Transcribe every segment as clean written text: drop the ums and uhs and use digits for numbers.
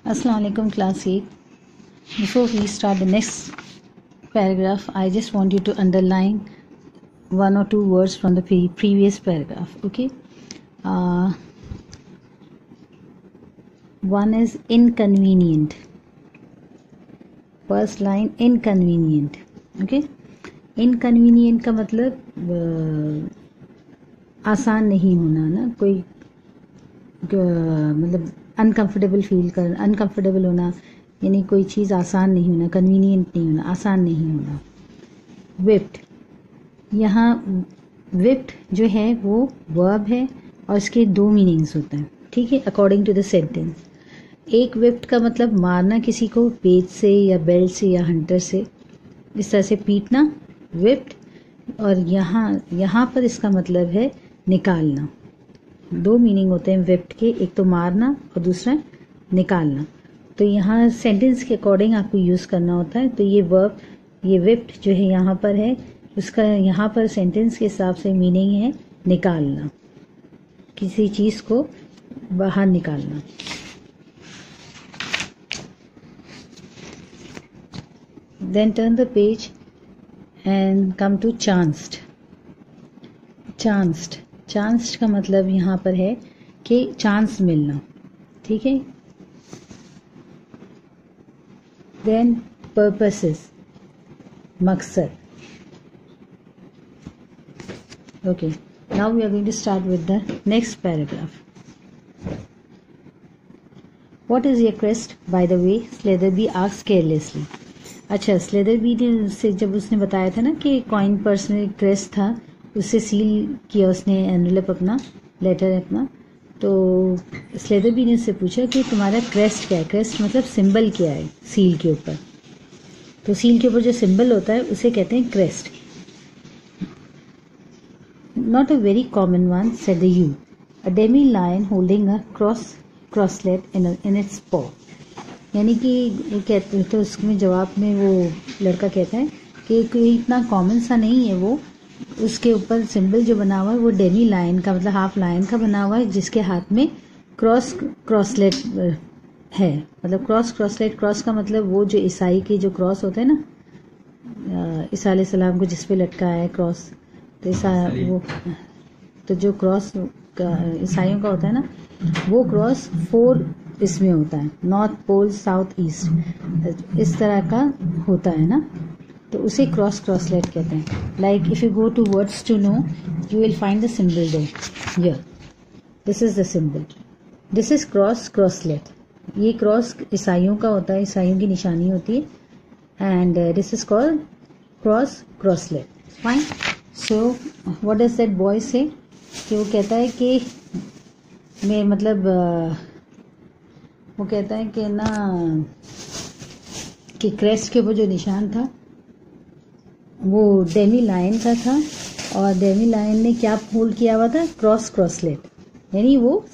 Assalamu alaikum class 8. Before we start the next paragraph, I just want you to underline one or two words from the previous paragraph. Okay. One is inconvenient. First line inconvenient. Okay. Inconvenient का मतलब आसान नहीं होना ना, कोई मतलब uncomfortable होना, यानी कोई चीज़ आसान नहीं होना, कन्वीनियंट नहीं होना, आसान नहीं होना। विप्ड, यहाँ विप्ड जो है वो वर्ब है और इसके दो मीनिंग्स होते हैं, ठीक है, अकॉर्डिंग टू द सेंटेंस। एक विप्ड का मतलब मारना किसी को पेज से या बेल्ट से या हंटर से, इस तरह से पीटना, विप्ड। और यहाँ पर इसका मतलब है निकालना। दो मीनिंग होते हैं विप्ड के, एक तो मारना और दूसरा निकालना। तो यहाँ सेंटेंस के अकॉर्डिंग आपको यूज़ करना होता है। तो ये वर्ब, ये विप्ड जो है यहाँ पर है, उसका यहाँ पर सेंटेंस के हिसाब से मीनिंग है निकालना, किसी चीज़ को बाहर निकालना। Then turn the page and come to chanced. Chanced का मतलब यहाँ पर है कि चांस मिलना, ठीक है। देन पर्पसेस, मकसद। Okay, now we are going to start with the next paragraph. What is your crest by the way, Sletherby asked carelessly. अच्छा, स्लेदरबी ने से जब उसने बताया था ना कि कॉइन पर्स में क्रेस्ट था, उससे सील किया उसने एनवेलप अपना, लेटर अपना। तो स्लेदरबी ने उससे पूछा कि तुम्हारा क्रेस्ट क्या है। क्रेस्ट मतलब सिंबल क्या है सील के ऊपर। तो सील के ऊपर जो सिंबल होता है उसे कहते हैं crest. Not a very common one, said the you, a demi lion holding a crosslet in its paw. यानी कि वो कहते, तो उसमें जवाब में वो लड़का कहता है कि कोई इतना कॉमन सा नहीं है वो, उसके ऊपर सिंबल जो बना हुआ है वो डेमी लायन का, मतलब हाफ लायन का बना हुआ है, जिसके हाथ में क्रॉसलेट है। मतलब क्रॉसलेट, क्रॉस का मतलब वो जो ईसाई के जो क्रॉस होते हैं ना, ईसा अलैहिस्सलाम को जिस पे लटका है क्रॉस, तो जो क्रॉस ईसाइयों का होता है ना, वो क्रॉस 4 इसमें होता है, नॉर्थ पोल, साउथ ईस्ट, इस तरह का होता है ना, तो उसे क्रॉसलेट कहते हैं। Like if you go to words to know, you will find the symbol there. Here this is the symbol, this is crosslet. ये क्रॉस ईसाइयों का होता है, ईसाइयों की निशानी होती है, and this is called crosslet. Fine. So what does that boy say, कि वो कहता है कि मैं मतलब वो कहता है कि ना, कि क्रेस्ट के ऊपर जो निशान था वो डेमी लायन का था, और डेमी लायन ने क्या होल्ड किया हुआ था, क्रॉसलेट, यानी वो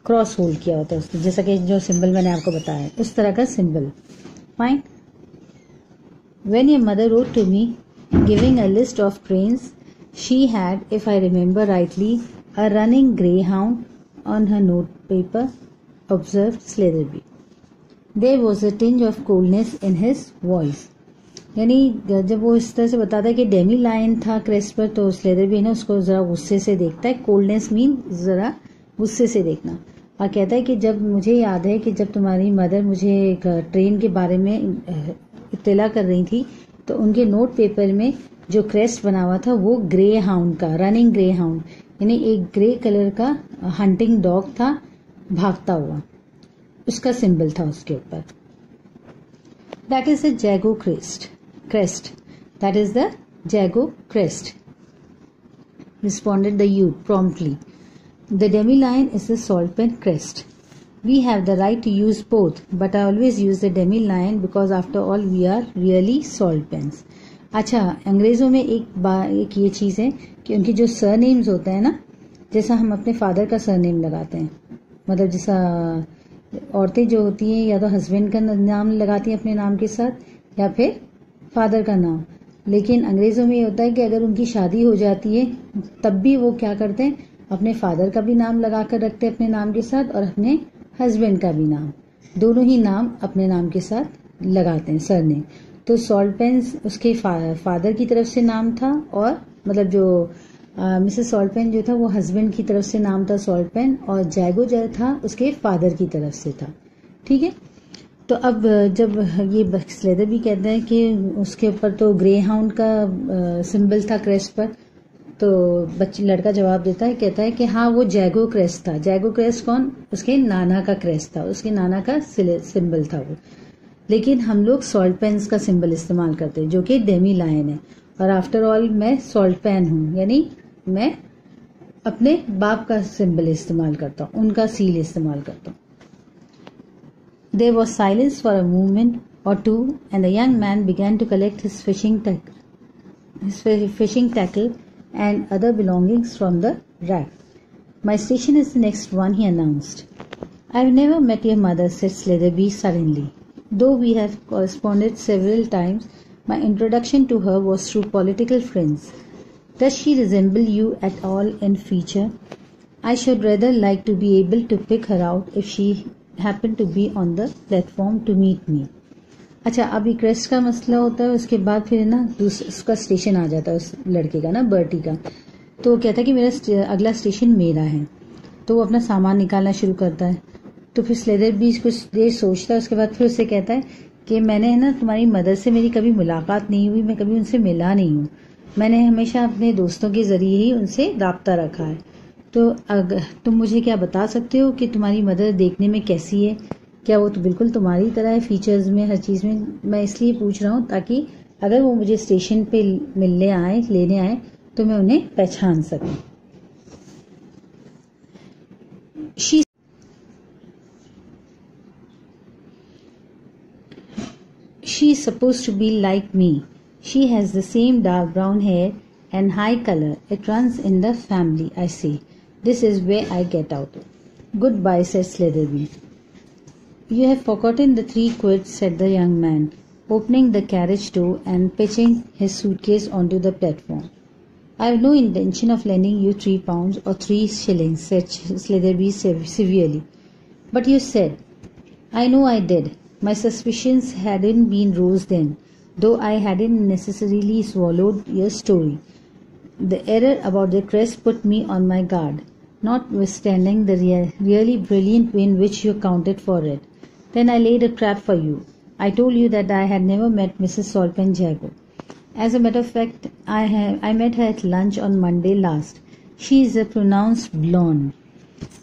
क्रॉस होल्ड किया होता है उसने, जैसा कि जो सिंबल मैंने आपको बताया है उस तरह का symbol. Fine. When your mother wrote to me giving a list of trains, she had, if I remember rightly, a running greyhound on her note paper, observed Sletherby. There was a tinge of coldness in his voice. यानी जब वो इस तरह से बताता है कि Demi lion था क्रेस्ट पर, तो स्लेदरबी ना उसको जरा गुस्से से देखता है। कोल्डनेस मीन जरा गुस्से से देखना। और कहता है कि जब मुझे याद है कि जब तुम्हारी मदर मुझे एक ट्रेन के बारे में इत्तला कर रही थी, तो उनके नोट पेपर में जो क्रेस्ट बना हुआ था वो ग्रे हाउंड का, रनिंग ग्रे हाउंड, यानी एक ग्रे कलर का हंटिंग डॉग था, भागता हुआ, उसका सिंबल था उसके ऊपर। That is the जैगो crest, that is the jago crest, responded the youth promptly. The demi lion is the salt pen crest. We have the right to use both, but I always use the demi lion because after all we are really salt pens. अच्छा, अंग्रेजों में एक ये चीज़ है कि उनके जो surnames होते हैं ना, जैसा हम अपने फादर का सरनेम लगाते हैं, मतलब जैसा औरतें जो होती हैं या तो हस्बैंड का नाम लगाती हैं अपने नाम के साथ, या फिर फादर का नाम। लेकिन अंग्रेजों में ये होता है कि अगर उनकी शादी हो जाती है तब भी वो क्या करते हैं, अपने फादर का भी नाम लगा कर रखते हैं अपने नाम के साथ, और अपने हस्बैंड का भी नाम, दोनों ही नाम अपने नाम के साथ लगाते हैं, सरनेम। तो सॉल्ट पेन उसके फादर की तरफ से नाम था, और मतलब जो मिसेस सॉल्ट पेन जो था वो हस्बैंड की तरफ से नाम था सॉल्ट पेन, और जैगो जो था उसके फादर की तरफ से था। ठीक है। तो अब जब ये स्लेदर भी कहते हैं कि उसके ऊपर तो ग्रे हाउंड का सिंबल था क्रेस्ट पर, तो लड़का जवाब देता है, कहता है कि हाँ वो जैगो क्रेस्ट था। जैगो क्रेस्ट कौन? उसके नाना का क्रेस्ट था, उसके नाना का सिंबल था वो। लेकिन हम लोग सॉल्ट पेन्स का सिंबल इस्तेमाल करते हैं जो कि डेमी लायन है, और आफ्टर ऑल मैं सॉल्ट पेन हूँ, यानी मैं अपने बाप का सिंबल इस्तेमाल करता हूँ, उनका सील इस्तेमाल करता हूँ। There was silence for a moment or two, and the young man began to collect his fishing tackle and other belongings from the rack. My station is the next one, he announced. I've never met your mother, said Slatherby suddenly. Though we have corresponded several times, my introduction to her was through political friends. Does she resemble you at all in feature? I should rather like to be able to pick her out if she happened to be on the platform to meet me. अच्छा, अभी crest का मसला होता है, उसके बाद फिर ना उसका स्टेशन आ जाता है उस लड़के का ना, बर्टी का। तो वो कहता है कि मेरा अगला स्टेशन मेरा है, तो वो अपना सामान निकालना शुरू करता है। तो फिर स्लेदर भी कुछ देर सोचता है, उसके बाद फिर उससे कहता है कि मैंने है ना तुम्हारी मदर से मेरी कभी मुलाकात नहीं हुई, मैं कभी उनसे मिला नहीं हूँ, मैंने हमेशा अपने दोस्तों के जरिए ही उनसे राब्ता रखा है। तो अगर तुम मुझे क्या बता सकते हो कि तुम्हारी मदर देखने में कैसी है? क्या वो तो बिल्कुल तुम्हारी तरह है फीचर्स में, हर चीज़ में? मैं इसलिए पूछ रहा हूँ ताकि अगर वो मुझे स्टेशन पे मिलने आए, लेने आए, तो मैं उन्हें पहचान सकूं। She is supposed to be like me. She has the same dark brown hair and high color. It runs in the family, I say. This is where I get out. Goodbye, said Slatherby. You have forgotten the 3 quids, said the young man, opening the carriage door and pitching his suitcase onto the platform. I have no intention of lending you £3 or 3 shillings, said Slatherby severely. But you said. I know I did. My suspicions hadn't been roused then, though I hadn't necessarily swallowed your story. The error about the crest put me on my guard, notwithstanding the really brilliant way in which you accounted for it. Then I laid a trap for you. I told you that I had never met Mrs. Solpen Jago. As a matter of fact, I met her at lunch on Monday last. She is a pronounced blonde.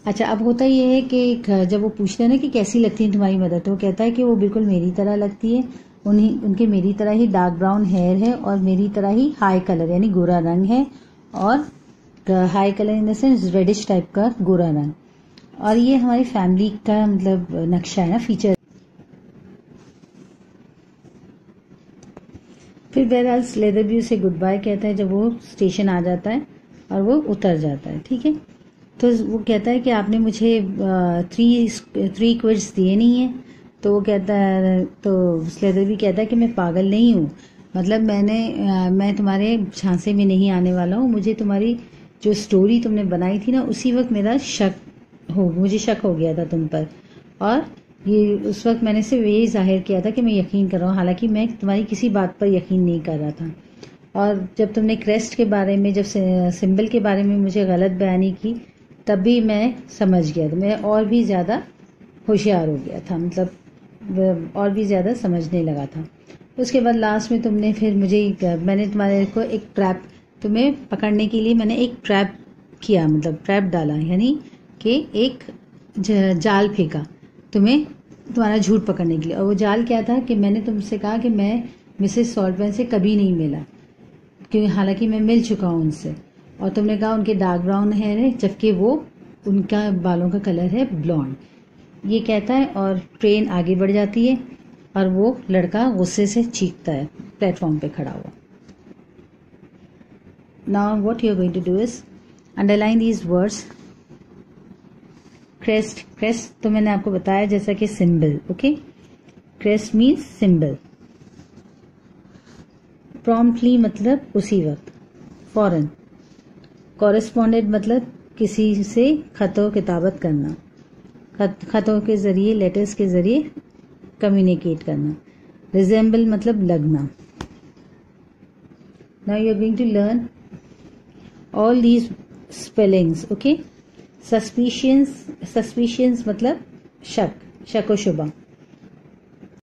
अच्छा, अब होता ये है कि जब वो पूछते हैं ना कि कैसी लगती है तुम्हारी मदर, तो वो कहता है कि वो बिल्कुल मेरी तरह लगती है, उनके मेरी तरह ही डार्क ब्राउन हेयर है और मेरी तरह ही हाई कलर यानी गोरा रंग है, और high colour in the sense reddish type का गोरा रंग, और ये हमारी फैमिली का मतलब नक्शा है ना, फीचर। फिर बहरहाल स्लेदरबी उसे गुड बाय कहता है जब वो स्टेशन आ जाता है और वो उतर जाता है। ठीक है, तो वो कहता है कि आपने मुझे 3 क्विड्स दिए नहीं है। तो वो कहता है, तो स्लेदरबी कहता है कि मैं पागल नहीं हूँ, मतलब मैं तुम्हारे झांसे में नहीं आने वाला हूँ। मुझे तुम्हारी जो स्टोरी तुमने बनाई थी ना, उसी वक्त मुझे शक हो गया था तुम पर, और ये उस वक्त मैंने सिर्फ यही जाहिर किया था कि मैं यकीन कर रहा हूँ, हालांकि मैं तुम्हारी किसी बात पर यकीन नहीं कर रहा था। और जब तुमने क्रेस्ट के बारे में, जब सिंबल के बारे में मुझे गलत बयानी की, तब भी मैं समझ गया था, मैं और भी ज़्यादा होशियार हो गया था, मतलब और भी ज़्यादा समझने लगा था। उसके बाद लास्ट में तुमने फिर मैंने तुम्हारे को एक ट्रैप, तुम्हें पकड़ने के लिए मैंने एक ट्रैप किया, मतलब ट्रैप डाला, यानी कि एक जाल फेंका तुम्हें तुम्हारा झूठ पकड़ने के लिए। और वो जाल क्या था कि मैंने तुमसे कहा कि मैं मिसेस सॉल्टबर्न से कभी नहीं मिला, क्योंकि हालांकि मैं मिल चुका हूँ उनसे, और तुमने कहा उनके डार्क ब्राउन हेयर है, जबकि वो उनका बालों का कलर है ब्लॉन्ड। ये कहता है और ट्रेन आगे बढ़ जाती है और वो लड़का गुस्से से चीखता है प्लेटफॉर्म पे खड़ा हुआ। Now what you are going to do is underline these words. Crest तो मैंने आपको बताया जैसा कि symbol, okay. Crest means symbol. Promptly मतलब उसी वक्त, फौरन। कॉरेस्पॉन्डेंट मतलब किसी से खतो किताबत करना। खतों के जरिए, लेटर्स के जरिए कम्युनिकेट करना। रिजेंबल मतलब लगना। Now you are going to learn all these spellings, okay. Suspicions मतलब शक, शक व शुबा।